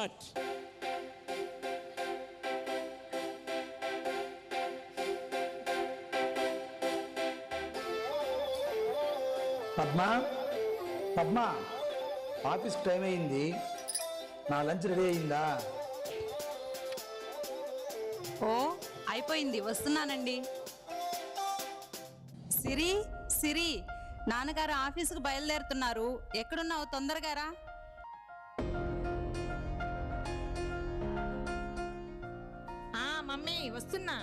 Start. Padma, Padma, office time అయింది. నా lunch ready అయిందా? ఓ అయిపోయింది, వస్తున్నానండి. సిరి, సిరి, నాన్నగారు ఆఫీసుకు బయలుదేరుతున్నారు. ఎక్కడున్నావు? తొందరగా రా. మమ్మీ వస్తున్నా.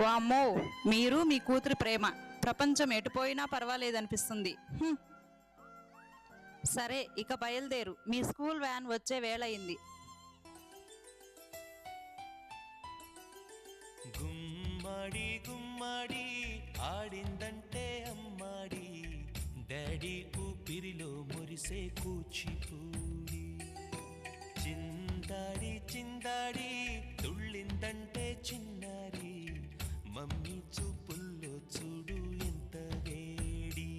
వామ్మో, మీరు మీ కూతురి ప్రేమ ప్రపంచం ఎటుపోయినా పర్వాలేదనిపిస్తుంది. సరే, ఇక బయలుదేరు. మీ స్కూల్ వ్యాన్ వచ్చే వేళయింది. గుమ్మడి గుమ్మడి ఆడిందంటే అమ్మాడి, డాడీ ఊపిరిలో మురిసే కూచిపూడి. చిందాడి చిందాడి తుళ్ళిందంటే చిన్నారి, మమ్మీ చూపుల్లో చూడు ఎంత వేడి.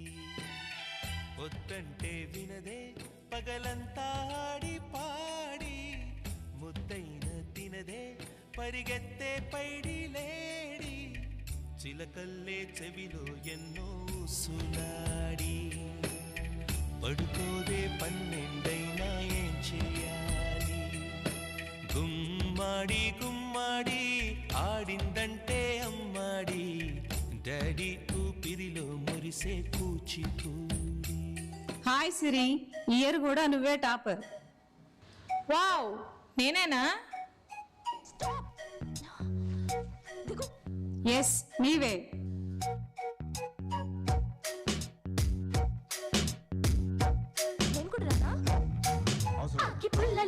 వద్దంటే వినదే పగలంతా ఆడి పాడి, ముద్దైన తినదే పరిగెత్తే పైడి లేడి. చిలకల్లే చెవిలో ఎన్నో సునాడి, పడుకోదే పన్నెండైనా ఏం చేయాలి. గుమ్మాడి గుమ్మాడి ఆడిందంటే అమ్మాడి, డాడీ ఊపిరిలో మురిసే కూచిపూడి. హాయ్ సిరి, ఇయర్ కూడా నువ్వే టాపర్. వావ్, నేనేనా? ఎస్, నీవే.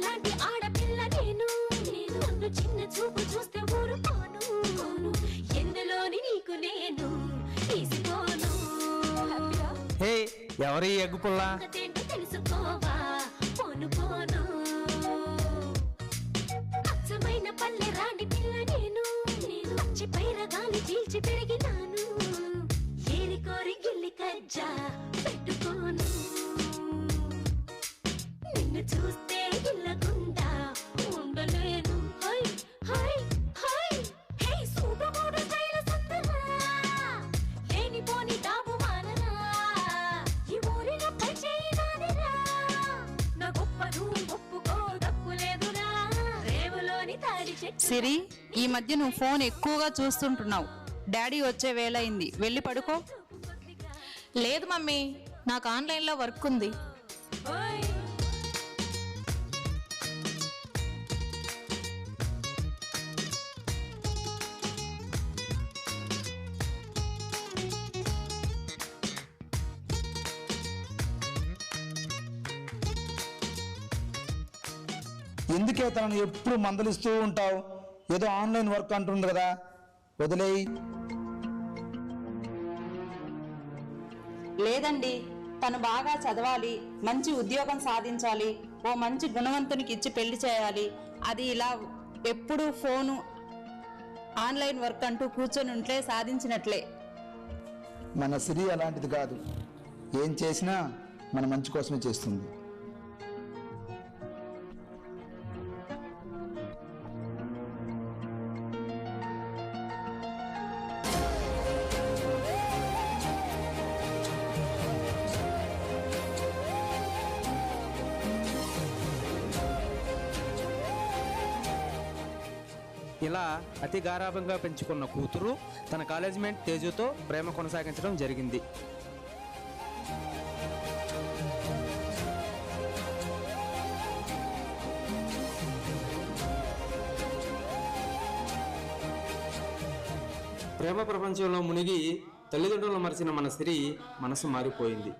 లాంటి ఆడపిల్ల నేను, నన్ను చిన్న చూపు చూస్తే ఊరుకోను. ఎందులోని నీకు నేను తీసుకోను. హే, ఎవరి ఎగ్గు పుల్ల? తెలుసుకోవా పోను పోను. అచ్చమైన పల్లె రాండి పిల్ల నేను, పచ్చి పైరగాలి చీల్చి పెరిగినాను. ఏరి కోరి గిల్లి కజ్జా పెట్టుకోను. నిన్ను చూస్తే ఇల్లకుండా ఉండలేను. హై హై హై హే, సూపమోడు స్టైల్ సందరా, లేనిపోని డాబు మానరా. ఈ ఊరిన పై చేయనానిరా, నా గొప్పను ఒప్పుకో తప్పులేదురా. రేవులోని తాడి చెట్టు. సిరి, ఈ మధ్య నువ్వు ఫోన్ ఎక్కువగా చూస్తుంటున్నావు. డాడీ వచ్చే వేళయింది, వెళ్ళి పడుకో. లేదు మమ్మీ, నాకు ఆన్లైన్లో వర్క్ ఉంది. ఎందుకే తనను ఎప్పుడు మందలిస్తూ ఉంటావు? ఏదో ఆన్లైన్ వర్క్ అంటుంది కదా, వదిలేయి. లేదండి, తను బాగా చదవాలి, మంచి ఉద్యోగం సాధించాలి, ఓ మంచి గుణవంతునికి ఇచ్చి పెళ్లి చేయాలి. అది ఇలా ఎప్పుడు ఫోను ఆన్లైన్ వర్క్ అంటూ కూర్చొని ఉంటే సాధించినట్లే. మన సిరి అలాంటిది కాదు. ఏం చేసినా మన మంచి కోసమే చేస్తుంది. ఇలా అతి గారాభంగా పెంచుకున్న కూతురు తన కాలేజ్ మేట్ తేజుతో ప్రేమ కొనసాగించడం జరిగింది. ప్రేమ ప్రపంచంలో మునిగి తల్లిదండ్రులను మరిచిన మన సిరి మనసు మారిపోయింది.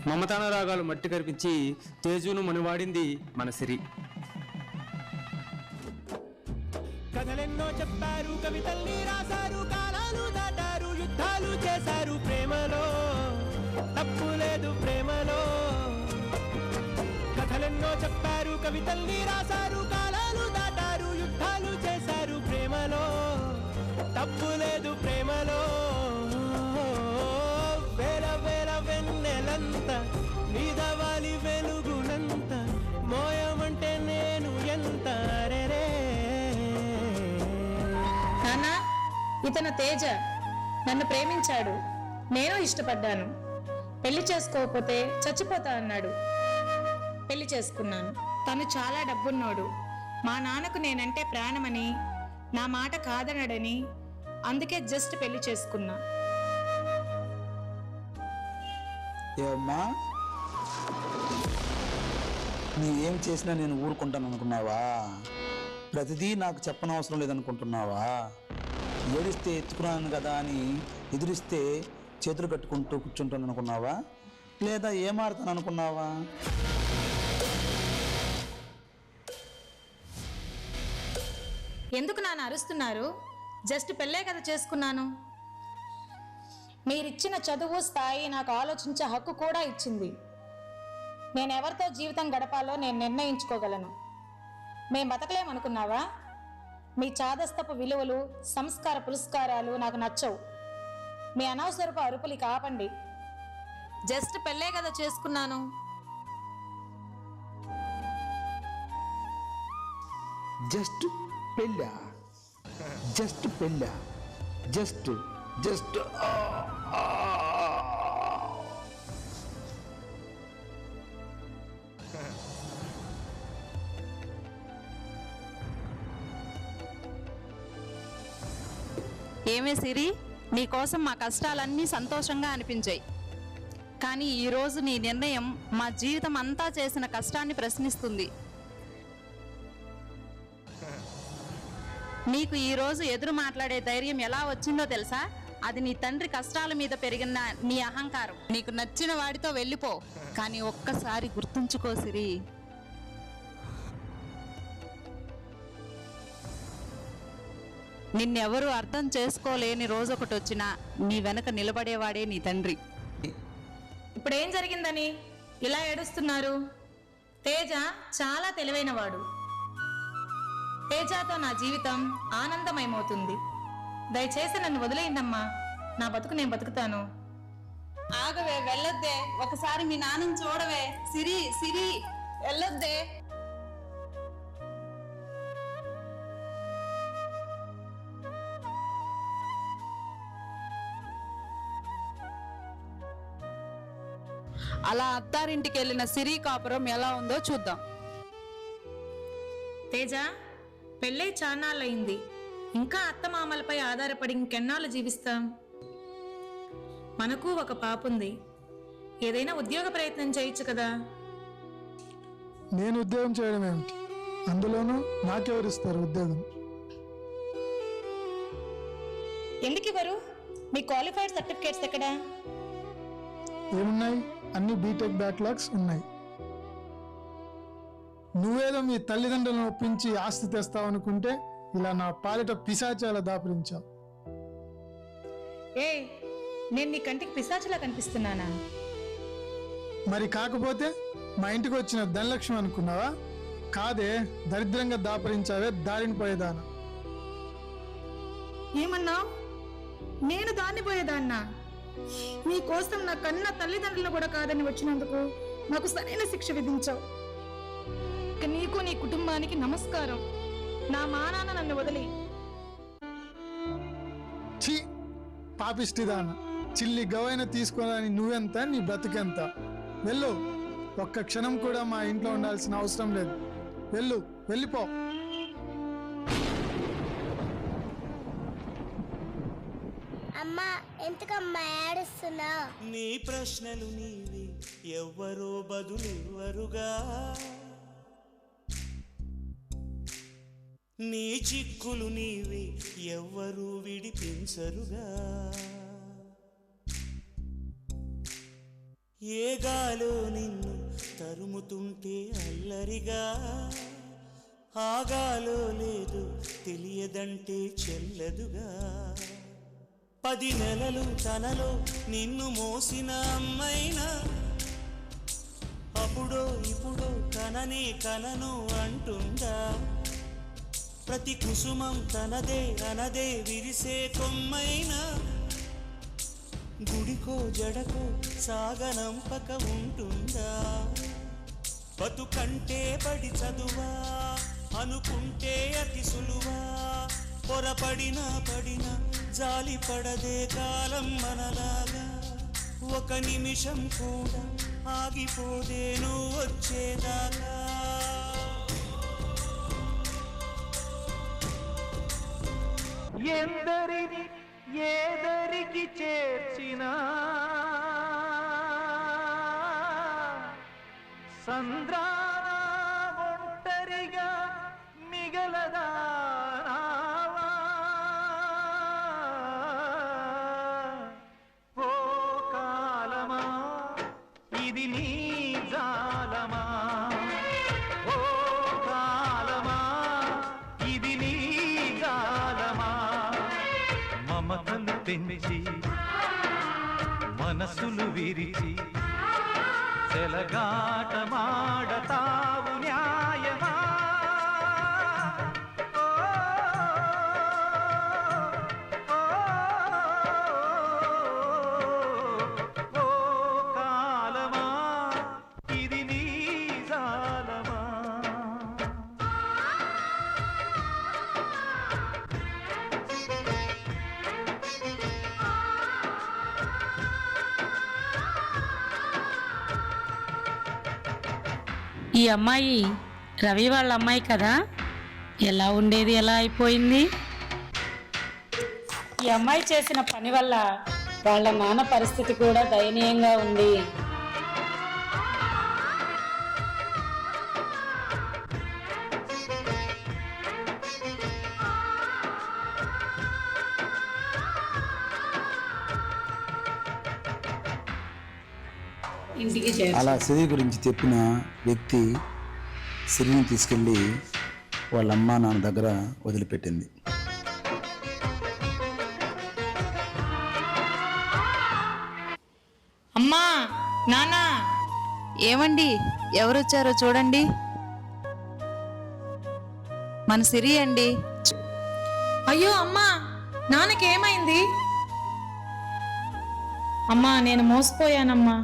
మమతాన రాగాలు మట్టి కరిపించి తేజును మనివాడింది మన సిరి. కథలెన్నో చెప్పారు, కవితల్ని రాశారు, కాలాలు దాటారు, యుద్ధాలు చేశారు, ప్రేమలో తప్పు లేదు ప్రేమలో. కథలెన్నో చెప్పారు, కవితల్ని రాశారు, కాలాలు దాటారు, యుద్ధాలు చేశారు, ప్రేమలో తప్పు లేదు ప్రేమలో. వేల వేల వెన్నెలంత నీదవాలి వెలుగునంత, మోయమంటే నేను ఎంత రే. నాన్న, ఇతను తేజ నన్ను ప్రేమించాడు, నేను ఇష్టపడ్డాను. పెళ్లి చేసుకోకపోతే చచ్చిపోతా అన్నాడు. పెళ్లి చేసుకున్నాను. తను చాలా డబ్బున్నోడు. మా నాన్నకు నేనంటే ప్రాణమని, నా మాట కాదనడని, అందుకే జస్ట్ పెళ్లి చేసుకున్నా. ఏమ్మా, నీవేం చేసినా నేను ఊరుకుంటాను అనుకున్నావా? ప్రతిదీ నాకు చెప్పనవసరం లేదనుకుంటున్నావా? ఏడిస్తే ఎత్తుకున్నాను కదా అని ఎదురిస్తే చేతులు కట్టుకుంటూ కూర్చుంటాను అనుకున్నావా? లేదా ఏమారుతాను అనుకున్నావా? ఎందుకు నాన్న అరుస్తున్నారు? జస్ట్ పెళ్ళే కదా చేసుకున్నాను. మీరిచ్చిన చదువు స్థాయి నాకు ఆలోచించే హక్కు కూడా ఇచ్చింది. నేను ఎవరితో జీవితం గడపాలో నేను నిర్ణయించుకోగలను. మేం బతకలేమనుకున్నావా? మీ చాదస్తపు విలువలు, సంస్కార పురస్కారాలు నాకు నచ్చవు. మీ అనవసరపు అరుపులు కాపండి. జస్ట్ పెళ్ళే కదా చేసుకున్నాను. జస్ట్ పెళ్ళా? జస్ట్ పెళ్ళా? జస్ట్ జస్ట్ ఏమే సిరి, నీకోసం మా కష్టాలన్నీ సంతోషంగా అనిపించాయి. కానీ ఈరోజు నీ నిర్ణయం మా జీవితం అంతా చేసిన కష్టాన్ని ప్రశ్నిస్తుంది. నీకు ఈరోజు ఎదురు మాట్లాడే ధైర్యం ఎలా వచ్చిందో తెలుసా? అది నీ తండ్రి కష్టాల మీద పెరిగిన నీ అహంకారం. నీకు నచ్చిన వాడితో వెళ్ళిపో, కానీ ఒక్కసారి గుర్తుంచుకో సిరి, నిన్నెవరూ అర్థం చేసుకోలేని రోజు ఒకటి వచ్చినా నీ వెనక నిలబడేవాడే నీ తండ్రి. ఇప్పుడేం జరిగిందని ఇలా ఏడుస్తున్నారు? తేజ చాలా తెలివైనవాడు. తేజతో నా జీవితం ఆనందమయమవుతుంది. దయచేసి నన్ను వదిలేయండమ్మా. నా బతుకు నేను బతుకుతాను. ఆగవే, వెళ్ళొద్దే. ఒకసారి మీ నాన్నని చూడవే. సిరి సిరి, వెళ్ళొద్దే. అలా అత్తారింటికి వెళ్ళిన సిరి కాపురం ఎలా ఉందో చూద్దాం. తేజ, పెళ్ళై చాన్నాళ్ళయింది. ఇంకా అత్తమామలపై ఆధారపడి ఇంకెన్నాళ్ళు జీవిస్తాం? మనకు ఒక పాపుంది. ఏదైనా ఉద్యోగ ప్రయత్నం చేయొచ్చు కదా. నేను ఉద్యోగం చేయడం ఏమిటి? అందులోనూ నాకెవరిస్తారు ఉద్యోగం? ఎందుకు ఇవ్వరు? మీ క్వాలిఫైడ్ సర్టిఫికేట్స్ ఎక్కడా? ఏమున్నాయి? అన్ని బీటెక్ బ్యాక్లాగ్స్ ఉన్నాయి. నువ్వేదో మీ తల్లిదండ్రులను ఒప్పించి ఆస్తి తెస్తావు అనుకుంటే ఇలా నా పాలిట పిశాచాల దాపురించావు. ఏ, నేను నీ కంటికి పిశాచులా కనిపిస్తున్నానా? మరి కాకపోతే మా ఇంటికి వచ్చిన ధనలక్ష్మి అనుకున్నావా? కాదే, దరిద్రంగా దాపరించావే దారిని పోయేదానా. ఏమన్నావు? నేను దాన్ని పోయేదాన్నా? నీ కోసం నా కన్న తల్లిదండ్రులు కూడా కాదని వచ్చినందుకు నాకు సరైన శిక్ష విధించావు. ఇక నీకు నీ కుటుంబానికి నమస్కారం. నా మానాన్న నన్ను వదిలి. ఛీ, పాపిష్టిదానా. చిల్లి గవైన తీసుకోవాలని నువ్వెంత, నీ బ్రతుకెంత? వెళ్ళు. ఒక్క క్షణం కూడా మా ఇంట్లో ఉండాల్సిన అవసరం లేదు. వెళ్ళు, వెళ్ళిపో. అమ్మా, ఎందుకమ్మా ఏడుస్తున్నా? నీ ప్రశ్నలు నీవి, ఎవ్వరో బదులెవ్వరుగా. నీ చిక్కులు నీవి, ఎవ్వరూ విడిపించరుగా. ఏ గాలో నిన్ను తరుముతుంటే అల్లరిగా, ఆగాలో లేదు తెలియదంటే చెల్లదుగా 10 నెలలు తనలో నిన్ను మోసిన అమ్మైనా అప్పుడో ఇప్పుడో కననే కనను అంటుందా ప్రతి కుసుమం తనదే అనదే విరిసే కొమ్మైనా గుడికో జడకో సాగనంపక ఉంటుందా బతుకంటే బడి చదువా అనుకుంటే అతి సులువా పొరపడినా పడినా జాలి పడదే కాలం మనలాగా ఒక నిమిషం కూడా ఆగిపోదే నువ్వు వచ్చేదాకా ఎందరిని ఏదరికి చేర్చినా సంద్రాన ఒంటరిగా మిగలదా నావా? ఓ కాలమా ఇది నీ జాలమా ఓ కాలమా ఇది నీ జాలమా మమతలు పెంచి మనసులు విరిచి చెలగాటమాడతావు న్యాయమా ఓ, ఓ, ఓ కాలమా ఇది నీ జాలమా? ఈ అమ్మాయి రవి వాళ్ళ అమ్మాయి కదా, ఎలా ఉండేది ఎలా అయిపోయింది? ఈ అమ్మాయి చేసిన పని వల్ల వాళ్ళ నాన్న పరిస్థితి కూడా దయనీయంగా ఉంది. ఇంటికి అలా సిరి గురించి చెప్పిన వ్యక్తి సిరిని తీసుకెళ్ళి వాళ్ళ అమ్మా నాన్న దగ్గర వదిలిపెట్టింది. అమ్మా నాన్న, ఏమండి ఎవరొచ్చారో చూడండి. మన సిరి అండి. అయ్యో అమ్మా, నాన్నకేమైంది? అమ్మా నేను మోసపోయానమ్మా.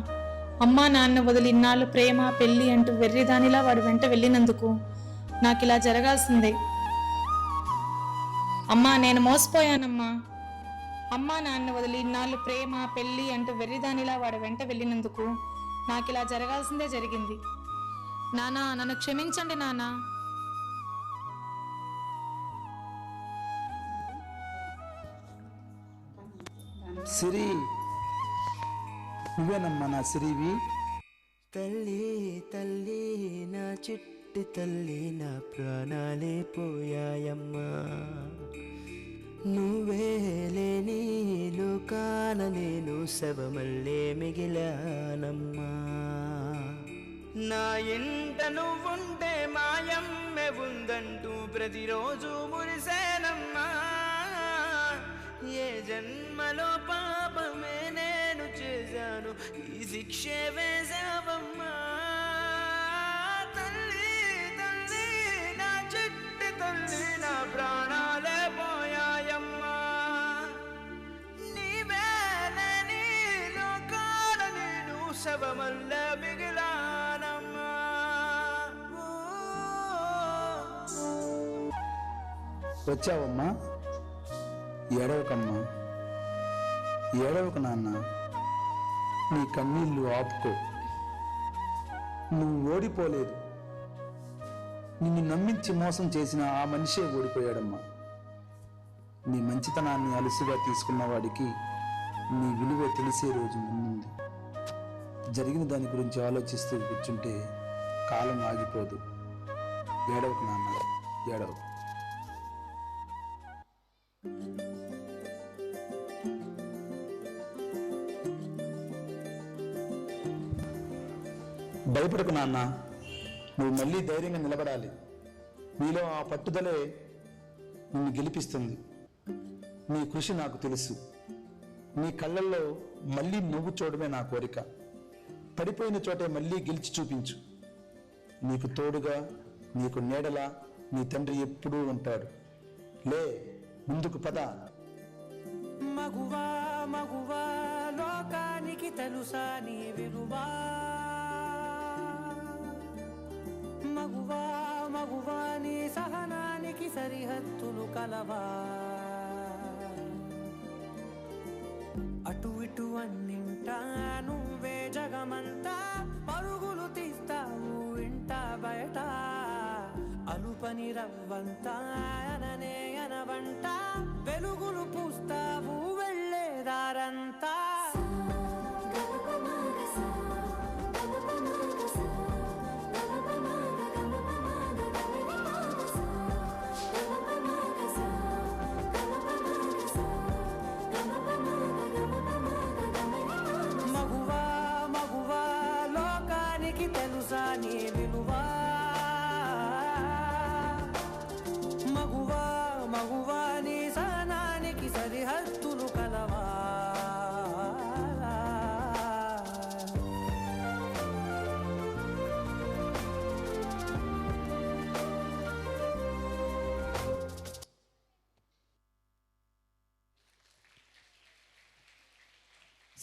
అమ్మా నాన్న వదిలి ఇన్నాళ్ళు ప్రేమ పెళ్లి అంటూ వెర్రిదానిలా వాడు వెంట వెళ్ళినందుకు నాకు ఇలా జరగాల్సిందే. అమ్మా నేను మోసపోయానమ్మా. అమ్మా నాన్న వదిలి ఇన్నాళ్ళు ప్రేమ పెళ్లి అంటూ వెర్రిదానిలా వాడు వెంట వెళ్ళినందుకు నాకు ఇలా జరగాల్సిందే జరిగింది. నానా నన్ను క్షమించండి నానా. సిరి, నువ్వేనమ్మా నా సిరివి? తల్లి తల్లి నా చిట్టి తల్లి నా ప్రాణాలే పోయాయమ్మా నువ్వే లేని లోకాన నేను శవమల్లే మిగిలానమ్మా నా ఇంట నువ్వుంటే మాయమ్మె ఉందంటూ ప్రతిరోజు మురిసేనమ్మా ఏ జన్మలో పాపమే నేను చేశాను ఈ శిక్షే వేశావమ్మా తల్లి తల్లి నా చిట్టి తల్లి నా ప్రాణాలే పోయాయమ్మా నీవేలే నీ లోకాల నేను శవమల్ల మిగిలానమ్మా వచ్చావమ్మా? ఏడవకమ్మా, ఏడవకు నాన్న. నీ కన్నీళ్ళు ఆపుకో. నువ్వు ఓడిపోలేదు. నిన్ను నమ్మించి మోసం చేసిన ఆ మనిషే ఓడిపోయాడమ్మా. నీ మంచితనాన్ని అలుసుగా తీసుకున్న వాడికి నీ విలువ తెలిసే రోజు ముందుంది. జరిగిన దాని గురించి ఆలోచిస్తూ కూర్చుంటే కాలం ఆగిపోదు. ఏడవకు నాన్న, ఏడవకు. భయపడకు నాన్న, నువ్వు మళ్ళీ ధైర్యంగా నిలబడాలి. నీలో ఆ పట్టుదలే నిన్ను గెలిపిస్తుంది. నీ కృషి నాకు తెలుసు. నీ కళ్ళల్లో మళ్ళీ నవ్వు చూడమే నా కోరిక. పడిపోయిన చోటే మళ్ళీ గెలిచి చూపించు. నీకు తోడుగా, నీకు నీడలా నీ తండ్రి ఎప్పుడూ ఉంటాడు. లే, ముందుకు పద. మగువా మగువా లోకానికి తెలుసా నీ విలువా, మగువా మగువా నీ సహనానికి సరిహద్దులు కలవా, అటు ఇటు అన్నింటా నువ్వే జగమంతా, పరుగులు తీస్తావు ఇంట బయట, అలుపని రవ్వంతా అననే అనవంట, వెలుగులు పూస్తావు వెళ్ళేదారంతా. మగువా మగువా లోకానికి తెలుసా నీ విలువా, మగువా మగువా నీ సహనానికి సరిహద్దులు కలవా.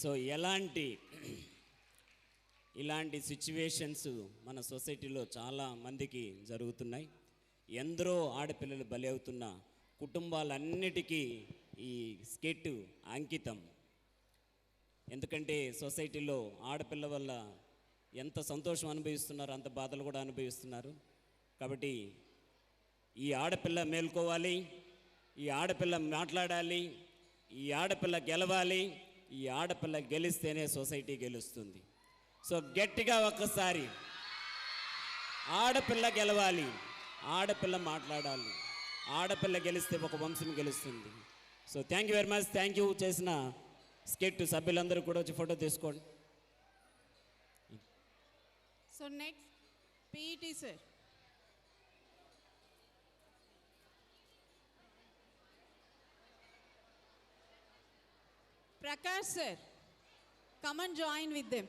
సో ఇలాంటి సిచ్యువేషన్స్ మన సొసైటీలో చాలా మందికి జరుగుతున్నాయి. ఎందరో ఆడపిల్లలు బలి అవుతున్న కుటుంబాలన్నిటికీ ఈ స్కెట్ అంకితం. ఎందుకంటే సొసైటీలో ఆడపిల్ల వల్ల ఎంత సంతోషం అనుభవిస్తున్నారో అంత బాధలు కూడా అనుభవిస్తున్నారు. కాబట్టి ఈ ఆడపిల్ల మేల్కోవాలి, ఈ ఆడపిల్ల మాట్లాడాలి, ఈ ఆడపిల్ల గెలవాలి. ఈ ఆడపిల్ల గెలిస్తేనే సొసైటీ గెలుస్తుంది. సో గట్టిగా ఒక్కసారి ఆడపిల్ల గెలవాలి, ఆడపిల్ల మాట్లాడాలి, ఆడపిల్ల గెలిస్తే ఒక వంశం గెలుస్తుంది. So thank you very much. Thank you. చేసిన స్కెట్ సభ్యులందరూ కూడా వచ్చి ఫోటో తీసుకోండి. So next PET sir. Prakash sir, come and join with them.